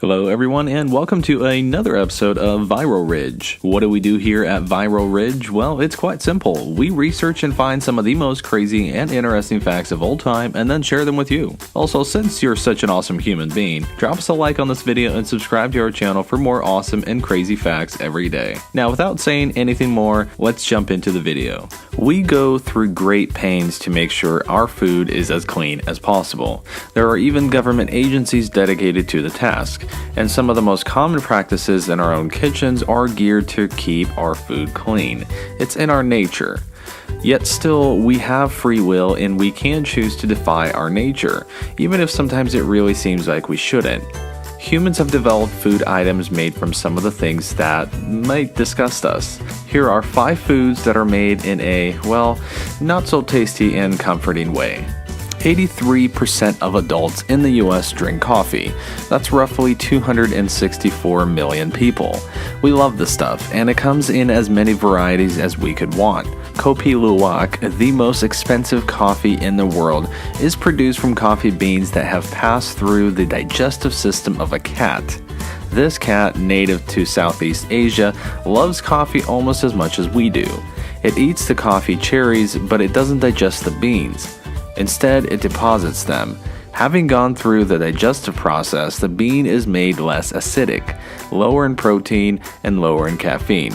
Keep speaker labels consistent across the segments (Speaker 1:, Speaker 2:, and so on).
Speaker 1: Hello everyone and welcome to another episode of ViralRidge. What do we do here at ViralRidge? Well, it's quite simple. We research and find some of the most crazy and interesting facts of all time and then share them with you. Also, since you're such an awesome human being, drop us a like on this video and subscribe to our channel for more awesome and crazy facts every day. Now, without saying anything more, let's jump into the video. We go through great pains to make sure our food is as clean as possible. There are even government agencies dedicated to the task. And some of the most common practices in our own kitchens are geared to keep our food clean. It's in our nature. Yet still, we have free will and we can choose to defy our nature, even if sometimes it really seems like we shouldn't. Humans have developed food items made from some of the things that might disgust us. Here are 5 foods that are made in a, well, not so tasty and comforting way. 83% of adults in the US drink coffee. That's roughly 264 million people. We love this stuff, and it comes in as many varieties as we could want. Kopi Luwak, the most expensive coffee in the world, is produced from coffee beans that have passed through the digestive system of a cat. This cat, native to Southeast Asia, loves coffee almost as much as we do. It eats the coffee cherries, but it doesn't digest the beans. Instead, it deposits them. Having gone through the digestive process, the bean is made less acidic, lower in protein, and lower in caffeine.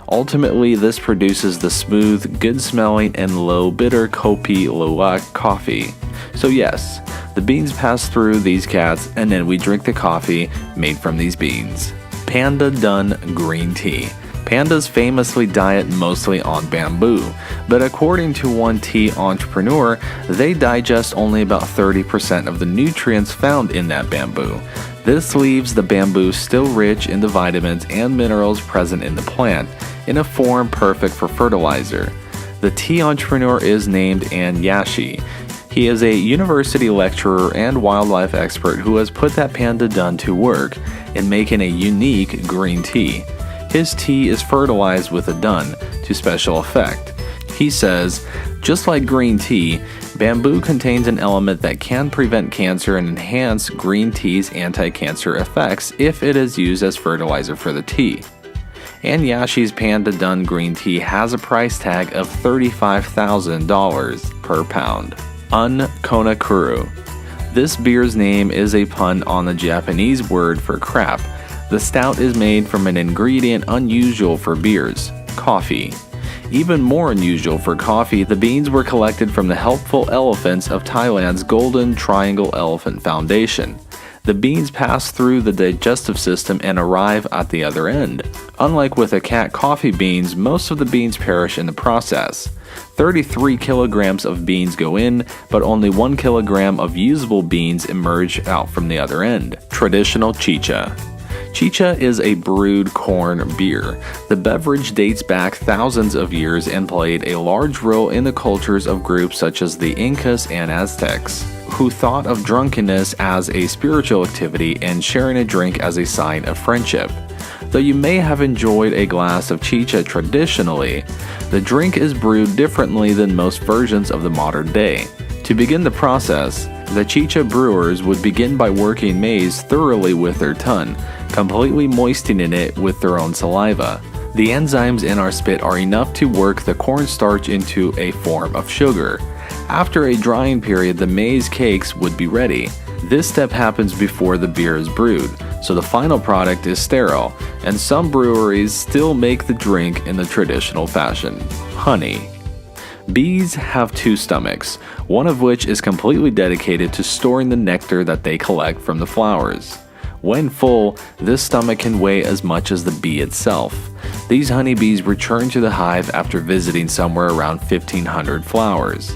Speaker 1: Ultimately, this produces the smooth, good-smelling, and low-bitter Kopi Luwak coffee. So yes, the beans pass through these cats, and then we drink the coffee made from these beans. Panda Dun Green Tea. Pandas famously diet mostly on bamboo, but according to one tea entrepreneur, they digest only about 30% of the nutrients found in that bamboo. This leaves the bamboo still rich in the vitamins and minerals present in the plant, in a form perfect for fertilizer. The tea entrepreneur is named Yashi. He is a university lecturer and wildlife expert who has put that panda dun to work in making a unique green tea. His tea is fertilized with a dun to special effect. He says, just like green tea, bamboo contains an element that can prevent cancer and enhance green tea's anti-cancer effects if it is used as fertilizer for the tea. And Yashi's Panda Dun green tea has a price tag of $35,000 per pound. Konakuru. This beer's name is a pun on the Japanese word for crap. The stout is made from an ingredient unusual for beers, coffee. Even more unusual for coffee, the beans were collected from the helpful elephants of Thailand's Golden Triangle Elephant Foundation. The beans pass through the digestive system and arrive at the other end. Unlike with a cat coffee beans, most of the beans perish in the process. 33 kilograms of beans go in, but only 1 kilogram of usable beans emerge out from the other end. Traditional chicha. Chicha is a brewed corn beer. The beverage dates back thousands of years and played a large role in the cultures of groups such as the Incas and Aztecs, who thought of drunkenness as a spiritual activity and sharing a drink as a sign of friendship. Though you may have enjoyed a glass of chicha traditionally, the drink is brewed differently than most versions of the modern day. To begin the process, the chicha brewers would begin by working maize thoroughly with their tongue, completely moistening it with their own saliva. The enzymes in our spit are enough to work the cornstarch into a form of sugar. After a drying period, the maize cakes would be ready. This step happens before the beer is brewed, so the final product is sterile, and some breweries still make the drink in the traditional fashion. Honey. Bees have 2 stomachs, one of which is completely dedicated to storing the nectar that they collect from the flowers. When full, this stomach can weigh as much as the bee itself. These honeybees return to the hive after visiting somewhere around 1,500 flowers.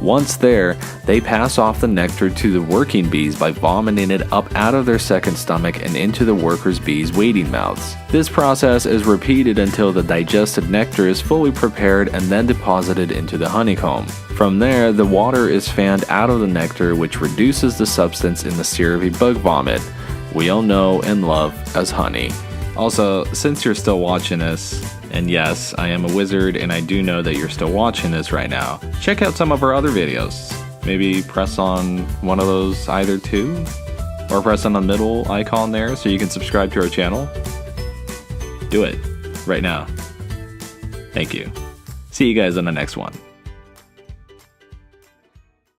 Speaker 1: Once there, they pass off the nectar to the working bees by vomiting it up out of their second stomach and into the workers' bees' waiting mouths. This process is repeated until the digested nectar is fully prepared and then deposited into the honeycomb. From there, the water is fanned out of the nectar, which reduces the substance in the syrupy bug vomit we all know and love as honey. Also, since you're still watching this, and yes, I am a wizard and I do know that you're still watching this right now, check out some of our other videos. Maybe press on one of those either two. or press on the middle icon there so you can subscribe to our channel. Do it right now. Thank you. See you guys on the next one.